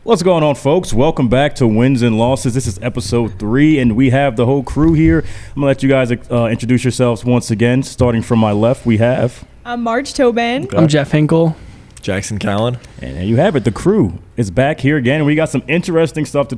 What's going on, folks? Welcome back to Wins and Losses. This is episode 3, and we have the whole crew here. I'm going to let you guys introduce yourselves once again. Starting from my left, we have... I'm Marge Tobin. Okay. I'm Jeff Hinkle. Jackson Callan. And there you have it. The crew is back here again, and we got some interesting stuff to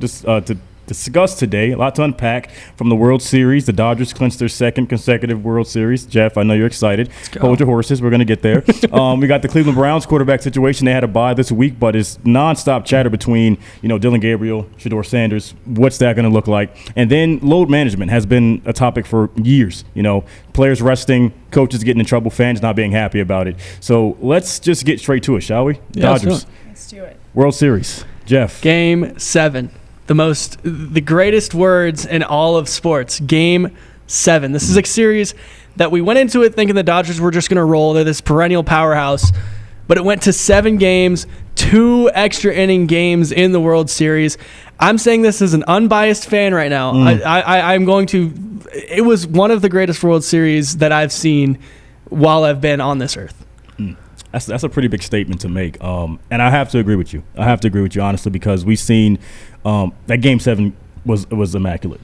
discuss today. A lot to unpack from the World Series. The Dodgers clinched their second consecutive World Series. Jeff, I know you're excited. Hold your horses. We're going to get there. We got the Cleveland Browns quarterback situation. They had a bye this week, but it's nonstop chatter between, Dylan Gabriel, Shedeur Sanders. What's that going to look like? And then load management has been a topic for years. Players resting, coaches getting in trouble, fans not being happy about it. So let's just get straight to it, shall we? Yeah, Dodgers. Let's do it. World Series. Jeff. Game 7. The greatest words in all of sports. Game 7. This is a series that we went into it thinking the Dodgers were just going to roll. They're this perennial powerhouse. But it went to 7 games, 2 extra inning games in the World Series. I'm saying this as an unbiased fan right now. I'm going to... It was one of the greatest World Series that I've seen while I've been on this earth. That's a pretty big statement to make. And I have to agree with you. Honestly, because we've seen that Game 7 was immaculate.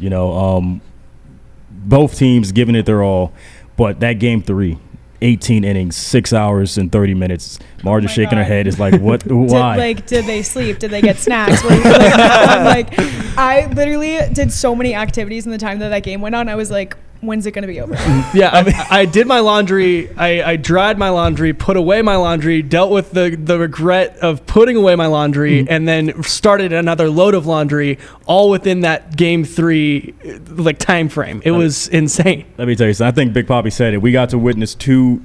Both teams giving it their all. But that Game 3, 18 innings, 6 hours and 30 minutes. Marge is shaking her head. It's like, what? Why? Did they sleep? Did they get snacks? I literally did so many activities in the time that game went on. I was like, when's it going to be over? Yeah, I did my laundry. I dried my laundry, put away my laundry, dealt with the regret of putting away my laundry, and then started another load of laundry, all within that Game 3 time frame. It was insane. Let me tell you something. I think Big Papi said it. We got to witness two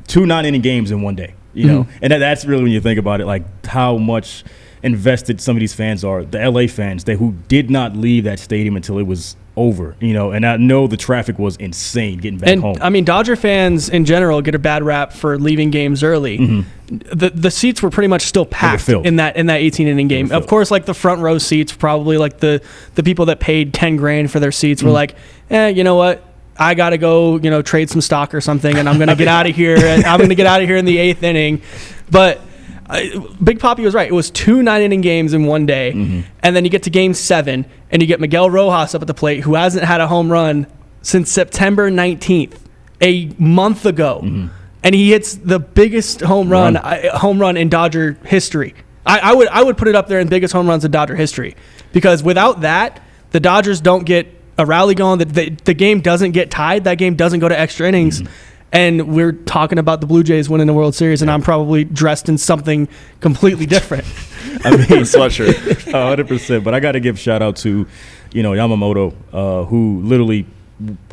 9-inning games in one day. And that's really, when you think about it, like how much invested some of these fans are. The LA fans, who did not leave that stadium until it was over, and I know the traffic was insane getting back home. I mean, Dodger fans in general get a bad rap for leaving games early. The seats were pretty much still packed in that 18-inning game. Of course, the front row seats, probably the people that paid $10,000 for their seats were like, you know what? I got to go, trade some stock or something, and I'm going to get out of here. I'm going to get out of here in the 8th inning. But Big Papi was right. It was 2 9-inning games in one day, and then you get to Game 7, and you get Miguel Rojas up at the plate, who hasn't had a home run since September 19th, a month ago, and he hits the biggest home run in Dodger history. I would put it up there in biggest home runs in Dodger history, because without that, the Dodgers don't get a rally going. The game doesn't get tied. That game doesn't go to extra innings. And we're talking about the Blue Jays winning the World Series, and I'm probably dressed in something completely different. I mean, sweatshirt, 100%. But I got to give shout out to, Yamamoto, who literally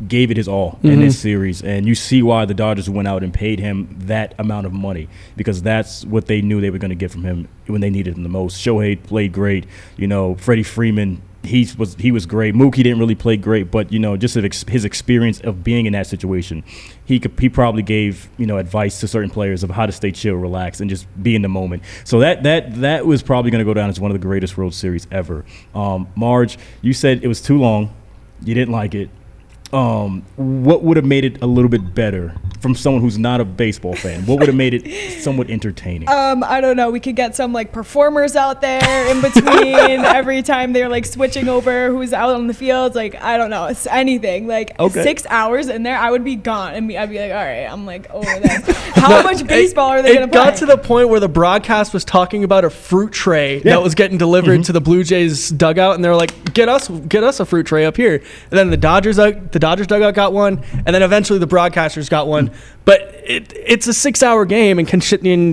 gave it his all in this series. And you see why the Dodgers went out and paid him that amount of money, because that's what they knew they were going to get from him when they needed him the most. Shohei played great. Freddie Freeman, he was great. Mookie didn't really play great, but just his experience of being in that situation, he probably gave advice to certain players of how to stay chill, relax, and just be in the moment. So that was probably going to go down as one of the greatest World Series ever. Marge, you said it was too long. You didn't like it. What would have made it a little bit better from someone who's not a baseball fan? What would have made it somewhat entertaining? I don't know. We could get some performers out there in between every time they're switching over who's out on the field. I don't know. It's anything. 6 hours in there, I would be gone. And I'd be all right, I'm over this. How much baseball are they going to play? It got to the point where the broadcast was talking about a fruit tray that was getting delivered to the Blue Jays dugout, and they were like, get us a fruit tray up here. And then the Dodgers dugout got one, and then eventually the broadcasters got one. But it's a 6-hour game, and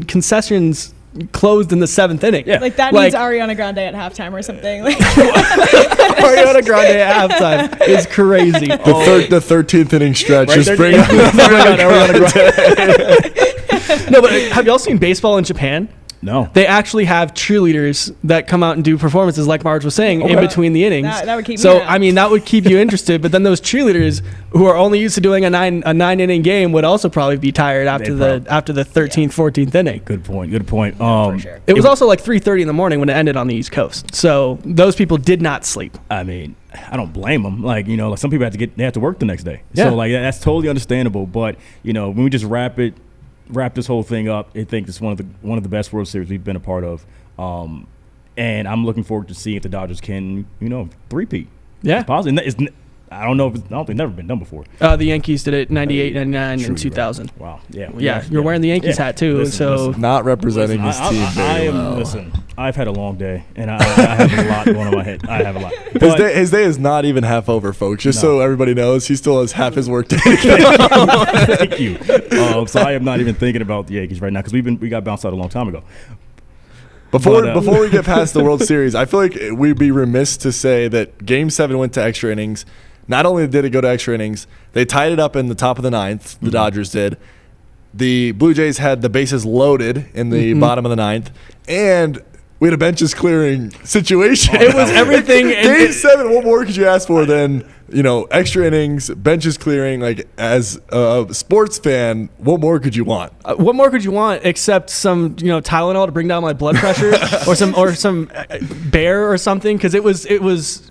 concessions closed in the 7th inning. Yeah. That needs Ariana Grande at halftime or something. Ariana Grande at halftime is crazy. The 13th inning stretch. Right, just bring out Ariana Grande. No, but have y'all seen baseball in Japan? No. They actually have cheerleaders that come out and do performances, like Marge was saying, in between the innings. That would keep me So, around. that would keep you interested. But then those cheerleaders who are only used to doing a 9-inning game would also probably be tired after the 13th, 14th inning. Good point. For sure. It was also 3:30 in the morning when it ended on the East Coast. So those people did not sleep. I mean, I don't blame them. Some people they have to work the next day. Yeah. So that's totally understandable. But when we just wrap this whole thing up, I think it's one of the best World Series we've been a part of. And I'm looking forward to seeing if the Dodgers can, three-peat. Yeah. It's possible. I don't know. I don't think it's never been done before. The Yankees did it 98, 99, and 2000. Right. Wow. Yeah. Yeah. You're wearing the Yankees hat too. Listen, not representing his team. Listen, I've had a long day, and I have a lot going on my head. I have a lot. His day is not even half over, folks. Just so everybody knows, he still has half his work day. Thank you. So I am not even thinking about the Yankees right now because we got bounced out a long time ago. Before we get past the World Series, I feel like we'd be remiss to say that Game 7 went to extra innings. Not only did it go to extra innings, they tied it up in the top of the ninth. The Dodgers did. The Blue Jays had the bases loaded in the bottom of the ninth, and we had a benches clearing situation. It was everything. Game 7, what more could you ask for than extra innings, benches clearing? Like, as a sports fan, what more could you want? What more could you want except some Tylenol to bring down my blood pressure, or some bear or something? Because it was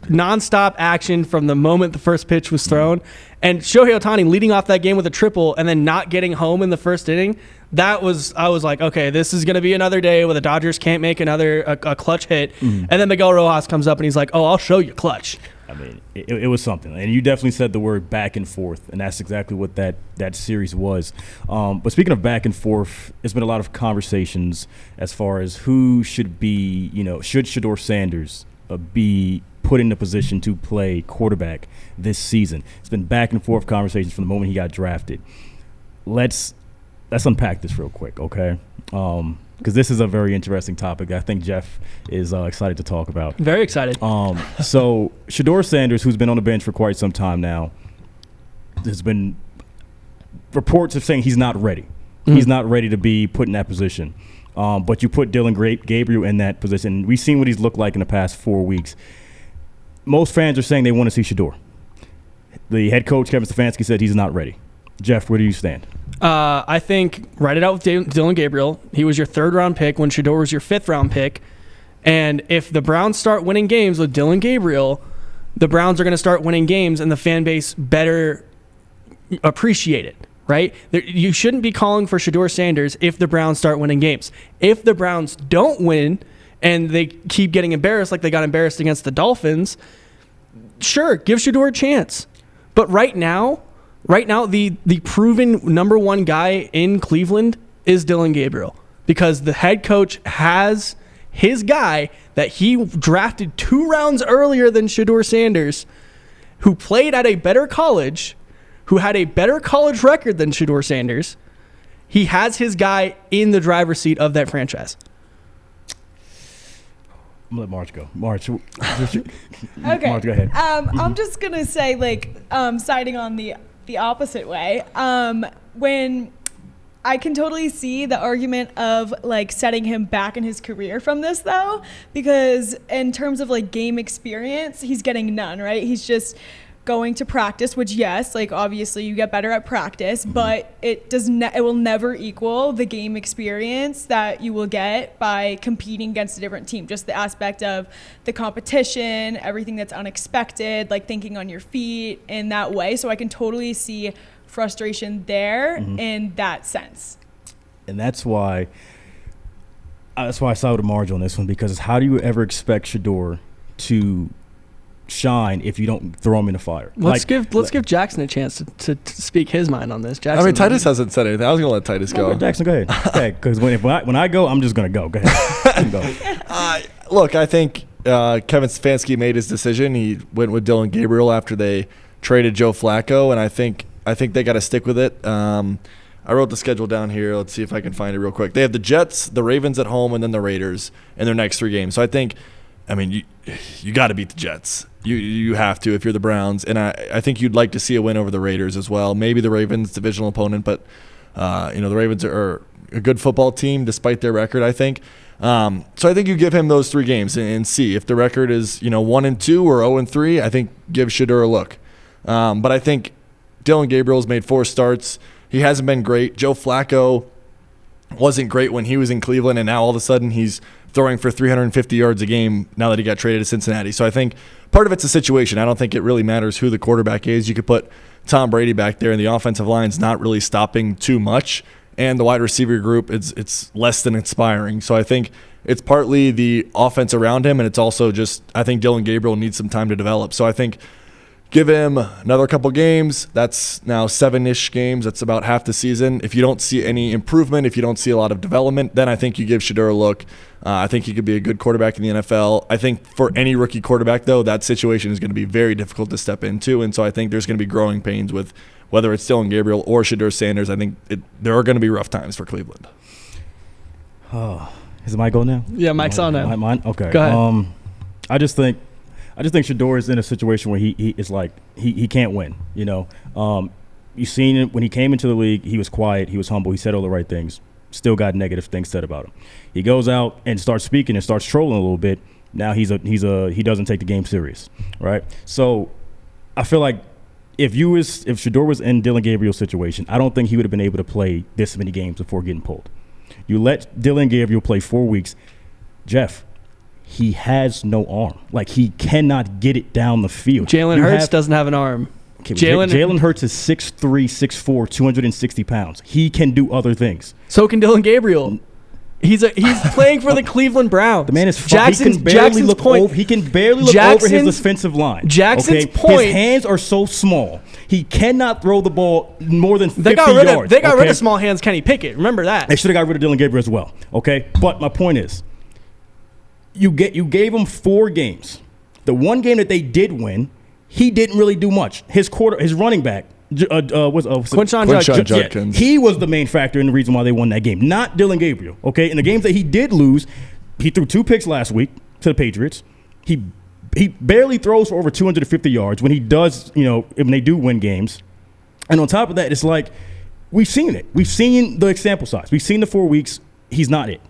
nonstop action from the moment the first pitch was thrown, and Shohei Ohtani leading off that game with a triple and then not getting home in the first inning. I was like, okay, this is going to be another day where the Dodgers can't make a clutch hit. And then Miguel Rojas comes up and he's like, oh, I'll show you clutch. I mean, it was something. And you definitely said the word back and forth, and that's exactly what that series was. But speaking of back and forth, there's been a lot of conversations as far as who should be, should Shedeur Sanders be put in the position to play quarterback this season. It's been back and forth conversations from the moment he got drafted. Let's unpack this real quick, okay? Because this is a very interesting topic I think Jeff is excited to talk about. Very excited. So Shedeur Sanders, who's been on the bench for quite some time now, there's been reports of saying he's not ready. He's not ready to be put in that position. But you put Dylan Gabriel in that position. We've seen what he's looked like in the past 4 weeks. Most fans are saying they want to see Shedeur. The head coach, Kevin Stefanski, said he's not ready. Jeff, where do you stand? I think write it out with Dylan Gabriel. He was your third-round pick when Shedeur was your fifth-round pick. And if the Browns start winning games with Dylan Gabriel, the Browns are going to start winning games, and the fan base better appreciate it, right? You shouldn't be calling for Shedeur Sanders if the Browns start winning games. If the Browns don't win and they keep getting embarrassed like they got embarrassed against the Dolphins, sure, give Shedeur a chance. But right now, the proven number one guy in Cleveland is Dylan Gabriel, because the head coach has his guy that he drafted 2 rounds earlier than Shedeur Sanders, who played at a better college, who had a better college record than Shedeur Sanders. He has his guy in the driver's seat of that franchise. I'm going to let March go. March. Okay. March, go ahead. I'm just going to say, siding on the opposite way. When I can totally see the argument of setting him back in his career from this, though, because in terms of game experience, he's getting none, right? He's just going to practice, which yes, obviously you get better at practice, but it will never equal the game experience that you will get by competing against a different team. Just the aspect of the competition, everything that's unexpected, thinking on your feet in that way. So I can totally see frustration there in that sense. And that's why I sided with Marge on this one, because how do you ever expect Shedeur to shine if you don't throw him in the fire? Let's give Jackson a chance to speak his mind on this. Jackson, Titus hasn't said anything. I was going to let Titus go. Jackson, go ahead. Okay, because when I go, I'm just going to go. Go ahead. Go. Look, I think Kevin Stefanski made his decision. He went with Dylan Gabriel after they traded Joe Flacco, and I think they got to stick with it. I wrote the schedule down here. Let's see if I can find it real quick. They have the Jets, the Ravens at home, and then the Raiders in their next 3 games. So I think, you got to beat the Jets. You have to if you're the Browns. And I think you'd like to see a win over the Raiders as well. Maybe the Ravens, divisional opponent, but the Ravens are a good football team despite their record, I think. So I think you give him those 3 games and see if the record is 1-2 or 0-3. I think give Shedeur a look. But I think Dylan Gabriel's made 4 starts. He hasn't been great. Joe Flacco wasn't great when he was in Cleveland, and now all of a sudden he's throwing for 350 yards a game now that he got traded to Cincinnati. So I think part of it's a situation. I don't think it really matters who the quarterback is. You could put Tom Brady back there, and the offensive line's not really stopping too much, and the wide receiver group, it's less than inspiring. So I think it's partly the offense around him, and it's also just I think Dylan Gabriel needs some time to develop. So I think give him another couple games. That's now 7-ish games. That's about half the season. If you don't see any improvement, if you don't see a lot of development, then I think you give Shedeur a look. I think he could be a good quarterback in the NFL. I think for any rookie quarterback, though, that situation is going to be very difficult to step into. And so I think there's going to be growing pains with whether it's Dylan Gabriel or Shedeur Sanders. I think there are going to be rough times for Cleveland. Oh, is the mic on now? Yeah, mic's on now. Mine? Okay. Go ahead. I just think Shedeur is in a situation where he is like he can't win. You know, you've seen it when he came into the league. He was quiet. He was humble. He said all the right things. Still got negative things said about him. He goes out and starts speaking and starts trolling a little bit. Now he doesn't take the game serious, right? So I feel like if Shedeur was in Dylan Gabriel's situation, I don't think he would have been able to play this many games before getting pulled. You let Dylan Gabriel play 4 weeks, Jeff. He has no arm. Like, he cannot get it down the field. Jalen Hurts doesn't have an arm. Okay, Jalen Hurts is 6'3", 6'4", 260 pounds. He can do other things. So can Dylan Gabriel. He's playing for the Cleveland Browns. The man is he can barely look over his defensive line. Jackson's point. His hands are so small. He cannot throw the ball more than 50 yards. They got rid of small hands Kenny Pickett. Remember that. They should have got rid of Dylan Gabriel as well. Okay? But my point is, you gave him 4 games. The one game that they did win, he didn't really do much. His running back Quinshon Judkins. He was the main factor in the reason why they won that game, not Dylan Gabriel. Okay, in the games that he did lose, he threw 2 picks last week to the Patriots. He barely throws for over 250 yards when he does. You know, when they do win games, and on top of that, it's like we've seen it. We've seen the sample size. We've seen the 4 weeks. He's not it.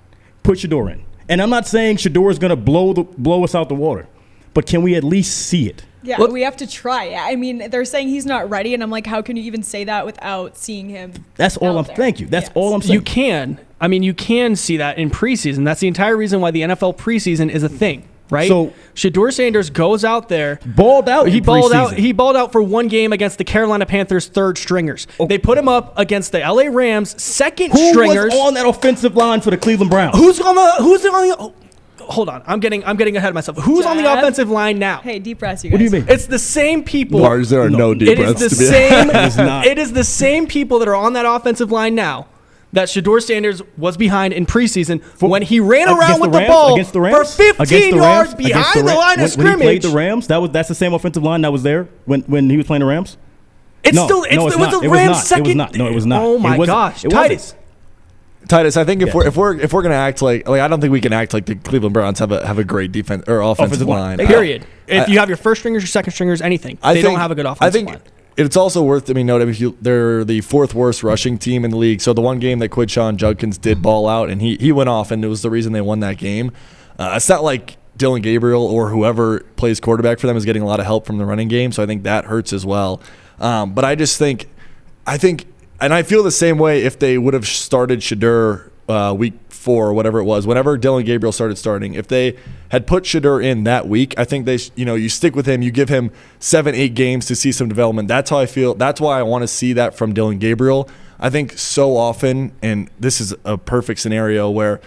Put Shedeur in, and I'm not saying Shedeur is going to blow us out the water, but can we at least see it? Yeah, we have to try. I mean, they're saying he's not ready, and I'm like, how can you even say that without seeing him? Thank you. That's all I'm saying. You can. I mean, you can see that in preseason. That's the entire reason why the NFL preseason is a thing, right? So Shedeur Sanders goes out there, balled out. He balled out for 1 game against the Carolina Panthers' 3rd stringers. Oh. They put him up against the LA Rams' 2nd stringers. Who was on that offensive line for the Cleveland Browns? Who's on the hold on, I'm getting ahead of myself. Who's on the offensive line now? Hey, deep breaths, you guys. What do you mean? It's the same people. Lars, there are no deep breaths to be had. It is the same people that are on that offensive line now that Shedeur Sanders was behind in preseason when he ran around with the ball for 15 yards behind the line of scrimmage. When he played the Rams, that's the same offensive line that was there when he was playing the Rams? It was the Rams' second. No, it was not. Oh my gosh, Titus, I think if we're gonna act like I don't think we can act like the Cleveland Browns have a great defense or offensive line. Period. If you have your 1st stringers, your 2nd stringers, anything, they don't have a good offensive line. It's also worth noting they're the 4th worst rushing team in the league. So the one game that Quinshon Judkins did ball out and he went off and it was the reason they won that game. It's not like Dylan Gabriel or whoever plays quarterback for them is getting a lot of help from the running game. So I think that hurts as well. But I think. And I feel the same way if they would have started Shedeur week 4 or whatever it was, whenever Dylan Gabriel started starting. If they had put Shedeur in that week, I think you stick with him, you give him 7-8 games to see some development. That's how I feel. That's why I want to see that from Dylan Gabriel. I think so often, and this is a perfect scenario where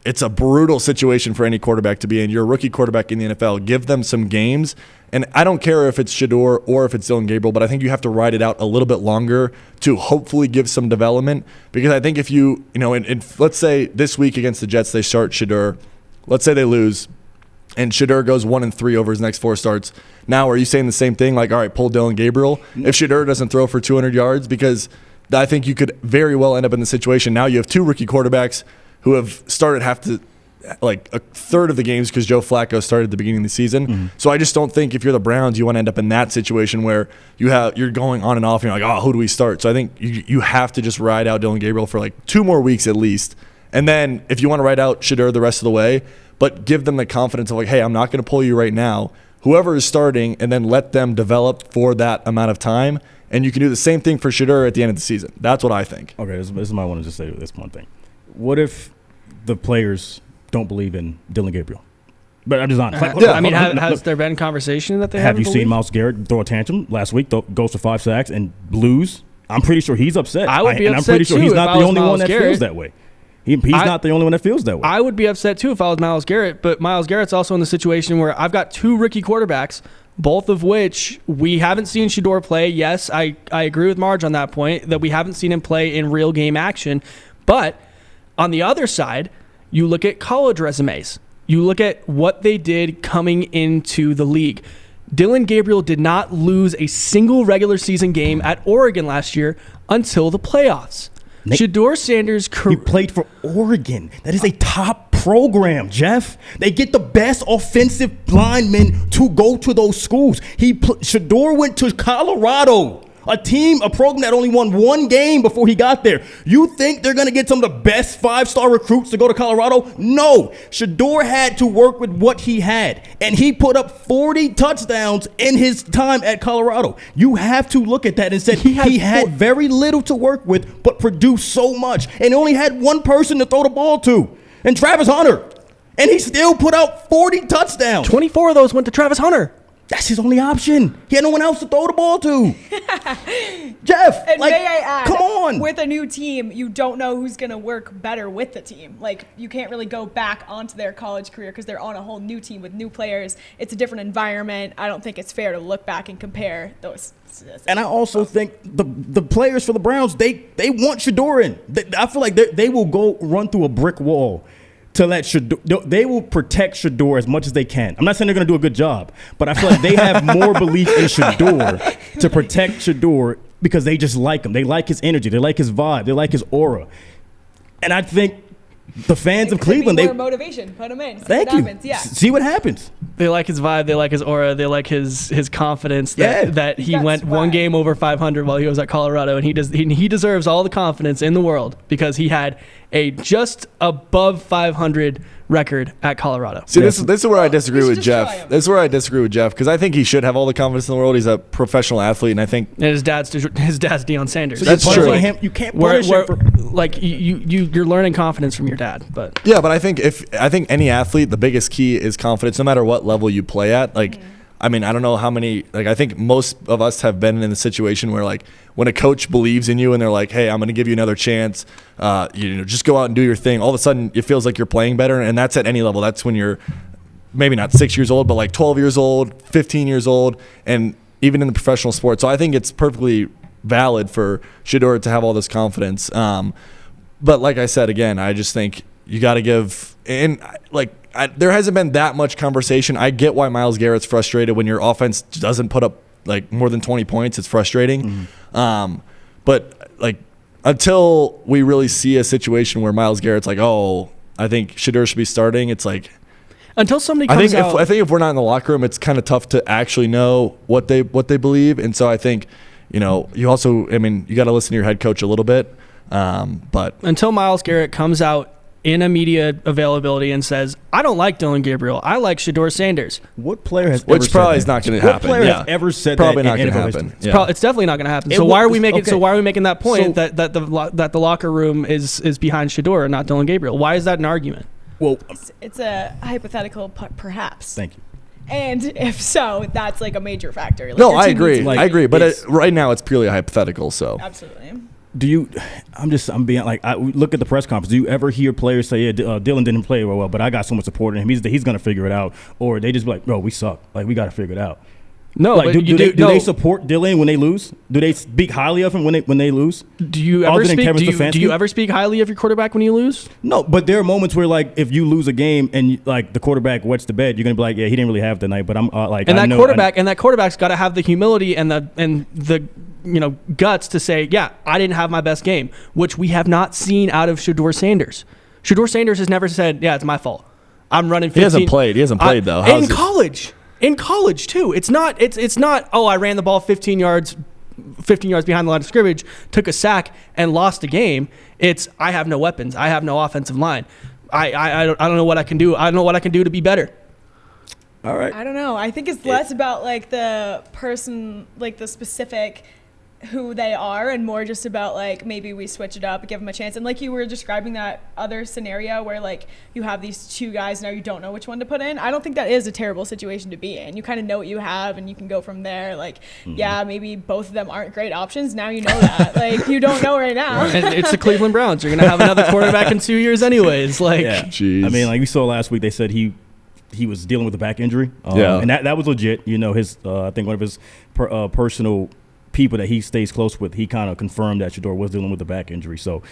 it's a brutal situation for any quarterback to be in. You're a rookie quarterback in the NFL. Give them some games. And I don't care if it's Shedeur or if it's Dylan Gabriel, but I think you have to ride it out a little bit longer to hopefully give some development. Because I think if let's say this week against the Jets, they start Shedeur. Let's say they lose, and Shedeur goes 1-3 over his next 4 starts. Now, are you saying the same thing? Like, all right, pull Dylan Gabriel if Shedeur doesn't throw for 200 yards? Because I think you could very well end up in the situation. Now you have 2 rookie quarterbacks who have started like a third of the games because Joe Flacco started at the beginning of the season. Mm-hmm. So I just don't think if you're the Browns, you want to end up in that situation where you're going on and off and you're like, oh, who do we start? So I think you have to just ride out Dylan Gabriel for like 2 more weeks at least. And then if you want to ride out Shedeur the rest of the way, but give them the confidence of like, hey, I'm not going to pull you right now. Whoever is starting, and then let them develop for that amount of time. And you can do the same thing for Shedeur at the end of the season. That's what I think. Okay, this is what I want to just say this one thing. What if the players don't believe in Dylan Gabriel? But I'm just honest. Has there been conversation that they have you seen Myles Garrett throw a tantrum last week? Goes for 5 sacks and lose. I'm pretty sure he's upset. I would be upset I'm pretty sure too he's not the only Myles one that Garrett feels that way. He's not the only one that feels that way. I would be upset too if I was Myles Garrett, but Myles Garrett's also in the situation where I've got 2 rookie quarterbacks, both of which we haven't seen Shedeur play. Yes, I agree with Marge on that point, that we haven't seen him play in real game action. But on the other side, you look at college resumes. You look at what they did coming into the league. Dillon Gabriel did not lose a single regular season game at Oregon last year until the playoffs. Shedeur Sanders' He played for Oregon. That is a top program, Jeff. They get the best offensive linemen to go to those schools. Shedeur went to Colorado, a program that only won 1 game before he got there. You think they're going to get some of the best 5-star recruits to go to Colorado? No. Shedeur had to work with what he had, and he put up 40 touchdowns in his time at Colorado. You have to look at that and say he had very little to work with, but produced so much, and only had one person to throw the ball to, and Travis Hunter, and he still put out 40 touchdowns. 24 of those went to Travis Hunter. That's his only option. He had no one else to throw the ball to. Jeff, and may I add, come on. With a new team, you don't know who's going to work better with the team. Like, you can't really go back onto their college career because they're on a whole new team with new players. It's a different environment. I don't think it's fair to look back and compare those. And I also think the players for the Browns, they want Shedeur in. I feel like they will go run through a brick wall to let Shedeur. They will protect Shedeur as much as they can. I'm not saying they're going to do a good job, but I feel like they have more belief in Shedeur to protect Shedeur because they just like him. They like his energy. They like his vibe. They like his aura. And I think the fans of Cleveland, more motivation. Put him in. See thank what you. Happens. Yeah. See what happens. They like his vibe. They like his aura. They like his confidence that he went swag. 1 game over 500 while he was at Colorado, and he deserves all the confidence in the world because he had a just above 500 record at Colorado. See, this is where I disagree with Jeff. This is where I disagree with Jeff because I think he should have all the confidence in the world. He's a professional athlete, and I think his dad's Deion Sanders. So that's true. You can't punish him for like you're learning confidence from your dad, but yeah, but I think any athlete, the biggest key is confidence, no matter what level you play at. Like, I mean, I don't know how many. Like, I think most of us have been in the situation where, like, when a coach believes in you and they're like, "Hey, I'm going to give you another chance. Just go out and do your thing." All of a sudden, it feels like you're playing better, and that's at any level. That's when you're maybe not 6 years old, but like 12 years old, 15 years old, and even in the professional sport. So I think it's perfectly valid for Shedeur to have all this confidence. But like I said, again, I just think you got to give and like. There hasn't been that much conversation. I get why Myles Garrett's frustrated when your offense doesn't put up like more than 20 points. It's frustrating. But like until we really see a situation where Myles Garrett's like, oh, I think Shedeur should be starting. It's like until somebody comes out. I think if we're not in the locker room, it's kind of tough to actually know what they believe. And so I think you got to listen to your head coach a little bit. But until Myles Garrett comes out in a media availability and says, I don't like Dillon Gabriel. I like Shedeur Sanders. What player has Which probably is not going to happen. What player has ever said probably that? Probably not going to happen. It's definitely not going to happen. So why are we making that point that the locker room is behind Shedeur and not Dillon Gabriel? Why is that an argument? Well, it's a hypothetical, perhaps. Thank you. And if so, that's like a major factor. Like, no, I agree. But right now it's purely a hypothetical. So absolutely. I'm being like, I look at the press conference. Do you ever hear players say, yeah, Dillon didn't play well, but I got so much support in him. He's going to figure it out. Or they just be like, bro, we suck. Like, we got to figure it out. No, like, do they support Dillon when they lose? Do they speak highly of him when they lose? Do you ever speak highly of your quarterback when you lose? No, but there are moments where, like, if you lose a game and like the quarterback wets the bed, you're gonna be like, yeah, he didn't really have the night. But I'm like, and that quarterback's got to have the humility and the guts to say, yeah, I didn't have my best game, which we have not seen out of Shedeur Sanders. Shedeur Sanders has never said, yeah, it's my fault. I'm running 15. He hasn't played though. In college too. It's not, oh, I ran the ball 15 yards behind the line of scrimmage, took a sack and lost a game. It's, I have no weapons. I have no offensive line. I don't know what I can do. I don't know what I can do to be better. All right. I don't know. I think it's less about like the person, like the specific who they are and more just about like maybe we switch it up, give them a chance. And like you were describing that other scenario where like you have these two guys now you don't know which one to put in. I don't think that is a terrible situation to be in. You kind of know what you have and you can go from there. Like yeah, maybe both of them aren't great options. Now you know that. Like you don't know right now. And it's the Cleveland Browns. You're gonna have another quarterback in 2 years anyways. Like Jeez. I mean, like we saw last week, they said he was dealing with a back injury. And that was legit. You know, his I think one of his personal people that he stays close with, he kind of confirmed that Shedeur was dealing with a back injury. So,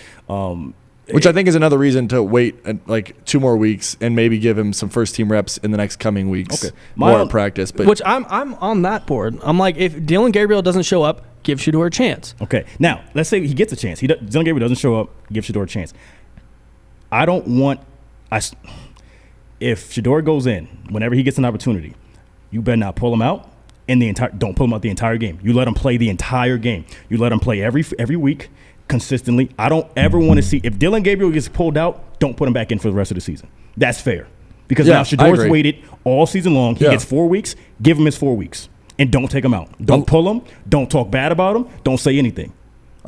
which I think is another reason to wait like 2 more weeks and maybe give him some first team reps in the next coming weeks. Okay, more at practice. But which I'm on that board. I'm like, if Dillon Gabriel doesn't show up, give Shedeur a chance. Okay, now let's say he gets a chance. Dillon Gabriel doesn't show up, give Shedeur a chance. If Shedeur goes in, whenever he gets an opportunity, you better not pull him out. Don't pull him out the entire game. You let him play the entire game. You let him play every week consistently. I don't ever want to see, if Dillon Gabriel gets pulled out, don't put him back in for the rest of the season. That's fair. Because now Shedeur's waited all season long. He gets 4 weeks. Give him his 4 weeks. And don't take him out. Don't pull him. Don't talk bad about him. Don't say anything.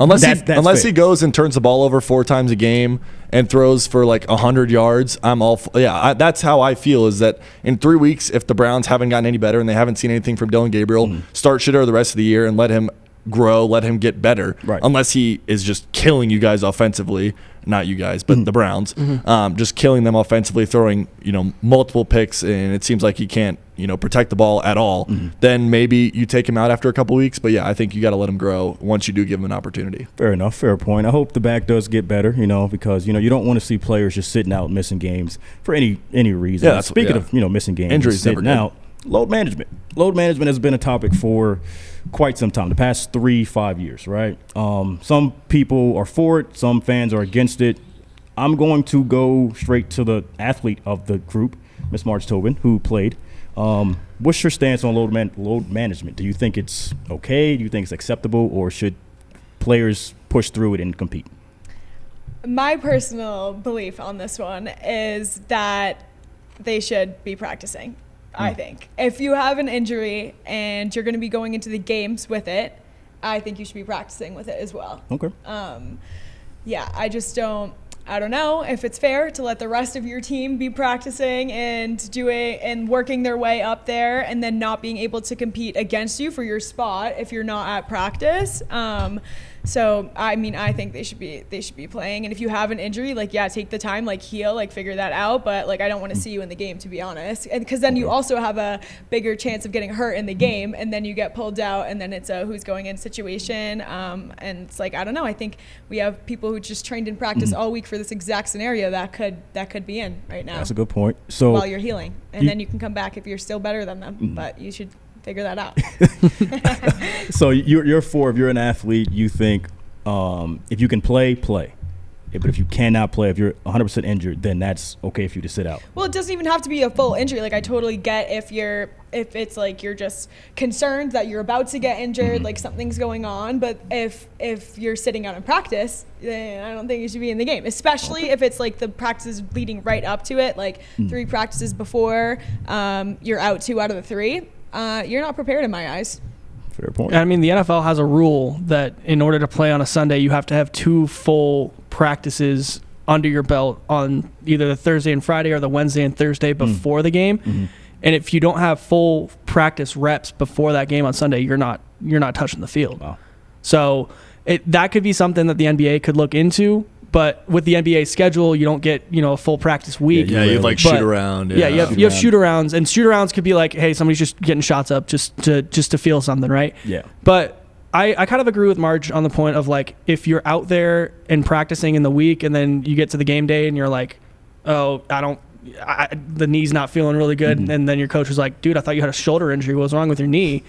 Unless he goes and turns the ball over 4 times a game and throws for like 100 yards, I'm all that's how I feel, is that in 3 weeks, if the Browns haven't gotten any better and they haven't seen anything from Dillon Gabriel, start Shedeur the rest of the year and let him grow, let him get better. Right. Unless he is just killing you guys offensively, not you guys, but the Browns, just killing them offensively, throwing multiple picks, and it seems like he can't protect the ball at all. Then maybe you take him out after a couple weeks. But yeah, I think you got to let him grow once you do give him an opportunity. Fair enough, fair point. I hope the back does get better, because you don't want to see players just sitting out missing games for any reason. Yeah, speaking of missing games, injuries sitting out. Load management. Load management has been a topic for quite some time, the past 3-5 years, right? Some people are for it, some fans are against it. I'm going to go straight to the athlete of the group, Miss Marge Tobin, who played. What's your stance on load management? Do you think it's okay? Do you think it's acceptable, or should players push through it and compete? My personal belief on this one is that they should be practicing. I think if you have an injury and you're going to be going into the games with it, I think you should be practicing with it as well. Okay. I don't know if it's fair to let the rest of your team be practicing and doing and working their way up there and then not being able to compete against you for your spot if you're not at practice. So I mean, I think they should be playing. And if you have an injury, take the time, heal, figure that out. But I don't want to see you in the game, to be honest, because then you also have a bigger chance of getting hurt in the game, and then you get pulled out, and then it's a who's going in situation. And it's I don't know. I think we have people who just trained in practice all week for this exact scenario that could be in right now. That's a good point. So while you're healing, and then you can come back if you're still better than them, but you should figure that out. So you're for, if you're an athlete, you think if you can play. But if you cannot play, if you're 100% injured, then that's okay for you to sit out. Well, it doesn't even have to be a full injury. I totally get if it's you're just concerned that you're about to get injured, something's going on. But if you're sitting out in practice, then I don't think you should be in the game, especially if it's the practice is leading right up to it, 3 practices before you're out 2 out of the 3. You're not prepared in my eyes. Fair point. I mean, the NFL has a rule that in order to play on a Sunday, you have to have 2 full practices under your belt on either the Thursday and Friday or the Wednesday and Thursday before the game. And if you don't have full practice reps before that game on Sunday, you're not touching the field. Wow. So that could be something that the NBA could look into. But with the NBA schedule, you don't get a full practice week. Yeah, you have shoot around. Yeah, you have shoot arounds, and shoot arounds could be hey, somebody's just getting shots up just to feel something, right? Yeah. But I kind of agree with Marge on the point of if you're out there and practicing in the week, and then you get to the game day and you're the knee's not feeling really good, and then your coach was like, dude, I thought you had a shoulder injury. What's wrong with your knee?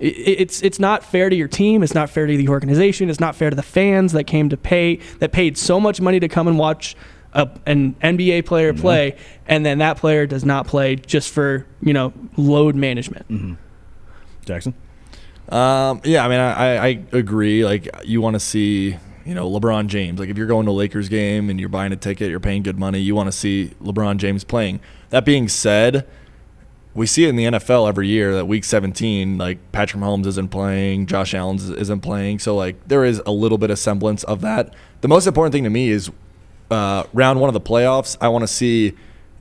It's not fair to your team. It's not fair to the organization. It's not fair to the fans that paid so much money to come and watch an NBA player play, and then that player does not play just for load management. Jackson? I agree. You want to see LeBron James. If you're going to a Lakers game and you're buying a ticket, you're paying good money, you want to see LeBron James playing. That being said, we see it in the NFL every year that week 17, like Patrick Mahomes isn't playing, Josh Allen isn't playing. So like there is a little bit of semblance of that. The most important thing to me is round 1 of the playoffs. I want to see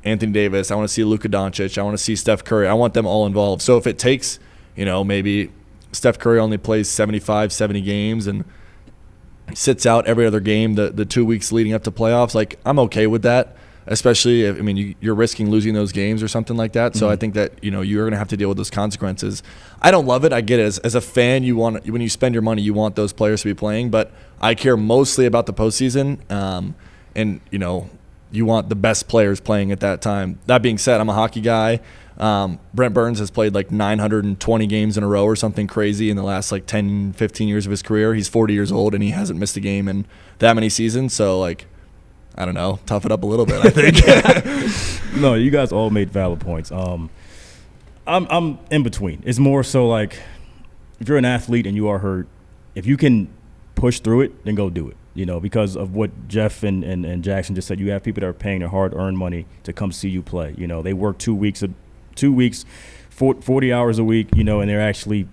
Anthony Davis. I want to see Luka Doncic. I want to see Steph Curry. I want them all involved. So if it takes, maybe Steph Curry only plays 75, 70 games and sits out every other game the 2 weeks leading up to playoffs, like I'm okay with that. Especially if, you're risking losing those games or something like that. So I think that, you're going to have to deal with those consequences. I don't love it. I get it. As a fan, when you spend your money, you want those players to be playing. But I care mostly about the postseason. And, you want the best players playing at that time. That being said, I'm a hockey guy. Brent Burns has played like 920 games in a row or something crazy in the last like 10, 15 years of his career. He's 40 years old, and he hasn't missed a game in that many seasons. So, like, I don't know, tough it up a little bit, I think. No, you guys all made valid points. I'm in between. It's more so like if you're an athlete and you are hurt, if you can push through it, then go do it. Because of what Jeff and Jackson just said, you have people that are paying their hard-earned money to come see you play. They work 2 weeks, 40 hours a week, and they're actually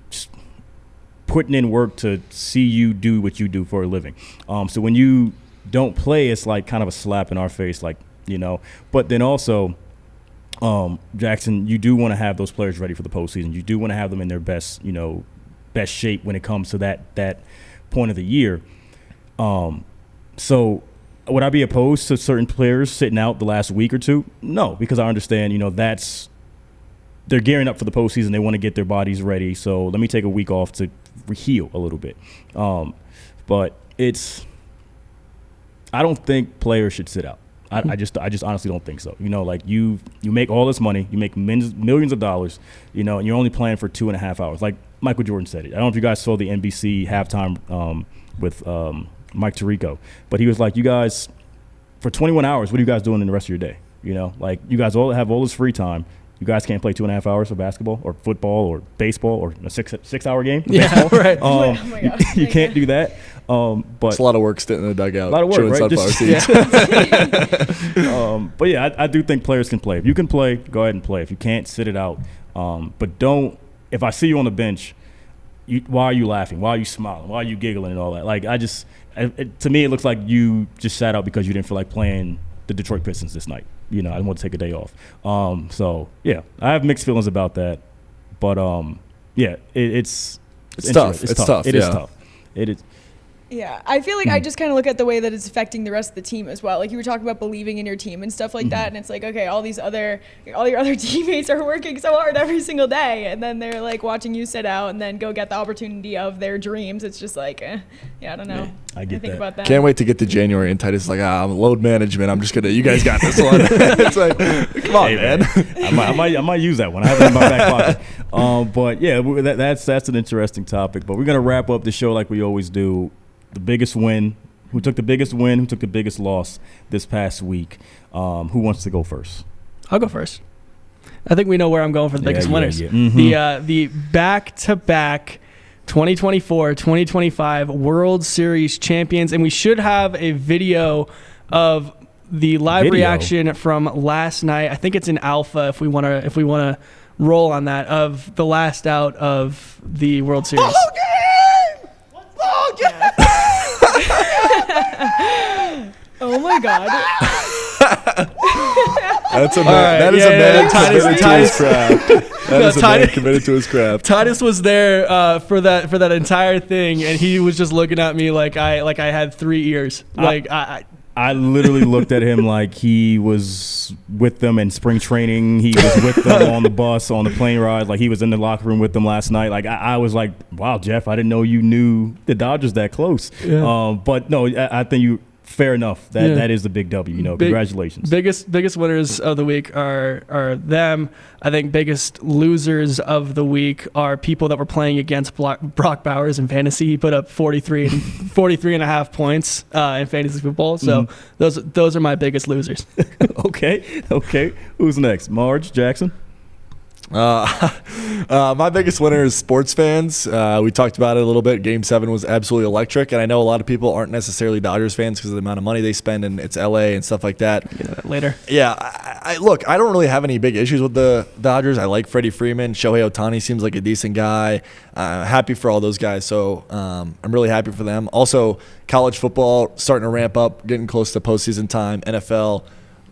putting in work to see you do what you do for a living. So when you don't play, it's like kind of a slap in our face, like, but then also, Jackson, you do want to have those players ready for the postseason. You do want to have them in their best shape when it comes to that point of the year. So would I be opposed to certain players sitting out the last week or two? No, because I understand, they're gearing up for the postseason. They want to get their bodies ready. So let me take a week off to heal a little bit. But I don't think players should sit out. I just honestly don't think so. Like you make all this money, you make millions of dollars, and you're only playing for 2.5 hours. Like Michael Jordan said it. I don't know if you guys saw the NBC halftime with Mike Tirico, but he was like, you guys, for 21 hours, what are you guys doing in the rest of your day? Like you guys all have all this free time. You guys can't play 2.5 hours of basketball or football or baseball or a 6-hour game. Yeah, right. Oh my gosh. You can't do that. But it's a lot of work sitting in the dugout. A lot of work, right? But yeah, I do think players can play. If you can play, go ahead and play. If you can't, sit it out. But don't. If I see you on the bench, why are you laughing? Why are you smiling? Why are you giggling and all that? Like to me, it looks like you just sat out because you didn't feel like playing the Detroit Pistons this night. I didn't want to take a day off. So yeah, I have mixed feelings about that. But yeah, it's tough. It's tough. It is tough. It is. Yeah, I feel like I just kind of look at the way that it's affecting the rest of the team as well. Like you were talking about believing in your team and stuff like that, and it's like, okay, all your other teammates are working so hard every single day, and then they're like watching you sit out and then go get the opportunity of their dreams. It's just like, yeah, I don't know. Yeah, I think about that. Can't wait to get to January and Titus is like, load management. I'm just gonna. You guys got this one. It's like, come on, man. I might use that one. I have it in my back pocket. But yeah, that's an interesting topic. But we're gonna wrap up the show like we always do. The biggest win, who took the biggest win, who took the biggest loss this past week. Who wants to go first? I'll go first. I think we know where I'm going for the biggest winners. Yeah. Mm-hmm. The back-to-back 2024-2025 World Series champions, and we should have a video of the live reaction from last night. I think it's in alpha if we want to roll on that, of the last out of the World Series. Oh my God. That's a man. That is a man committed to his craft. That is a man committed to his craft. Titus was there for that entire thing, and he was just looking at me like I had 3 ears. I literally looked at him like he was with them in spring training. He was with them on the bus, on the plane ride. Like he was in the locker room with them last night. Like I was like, wow, Jeff, I didn't know you knew the Dodgers that close. Yeah. But no, I think you. Fair enough. That is the big W. Congratulations. Biggest winners of the week are them. I think biggest losers of the week are people that were playing against Brock Bowers in fantasy. He put up 43 and a half points in fantasy football. So those are my biggest losers. Okay. Who's next? Marge, Jackson? My biggest winner is sports fans. We talked about it a little bit. Game 7 was absolutely electric, and I know a lot of people aren't necessarily Dodgers fans because of the amount of money they spend, and it's LA and stuff like that. Get that later. Yeah, I look, I don't really have any big issues with the Dodgers. I like Freddie Freeman. Shohei Ohtani seems like a decent guy. Happy for all those guys, so I'm really happy for them. Also, college football starting to ramp up, getting close to postseason time. NFL,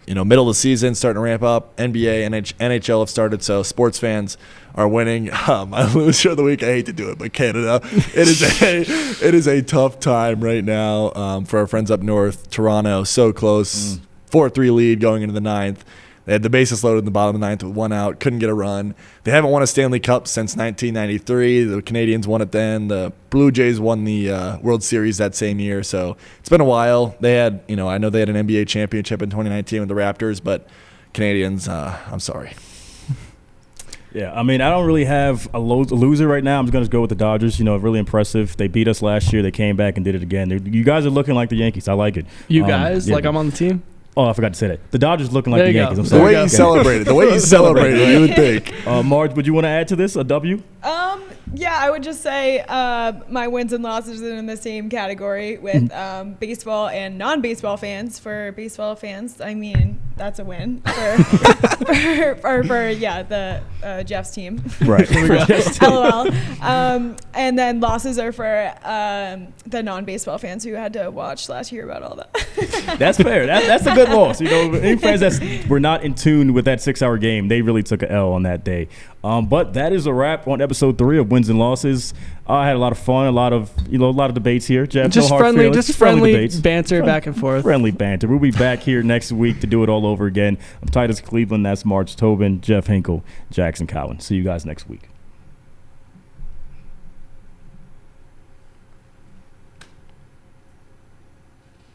middle of the season, starting to ramp up. NBA, NHL have started, so sports fans are winning. My loser of the week, I hate to do it, but Canada. It is a tough time right now for our friends up north. Toronto, so close. 4-3 lead going into the 9th. They had the bases loaded in the bottom of the 9th with 1 out. Couldn't get a run. They haven't won a Stanley Cup since 1993. The Canadians won it then. The Blue Jays won the World Series that same year. So it's been a while. They had, I know they had an NBA championship in 2019 with the Raptors, but Canadians, I'm sorry. Yeah, I mean, I don't really have a loser right now. I'm just going to go with the Dodgers. Really impressive. They beat us last year. They came back and did it again. You guys are looking like the Yankees. I like it. You guys? Yeah. Like I'm on the team? Oh, I forgot to say that. The Dodgers looking like the Yankees. I'm sorry. The way you celebrated. The way you celebrated, you would think. Marge, would you want to add to this a W? Yeah, I would just say my wins and losses are in the same category with baseball and non-baseball fans. For baseball fans, I mean, that's a win for Jeff's team. Right. LOL. And then losses are for the non-baseball fans who had to watch last year about all that. That's fair. That's a good loss. Any fans that were not in tune with that 6-hour game, they really took an L on that day. But that is a wrap on episode 3 of Wins and Losses. I had a lot of fun, a lot of debates here. Jeff, just no hard feelings, friendly debates. Banter back and forth. Friendly banter. We'll be back here next week to do it all over again. I'm Titus Cleveland. That's Marge Tobin, Jeff Hinkle, Jackson Cowan. See you guys next week.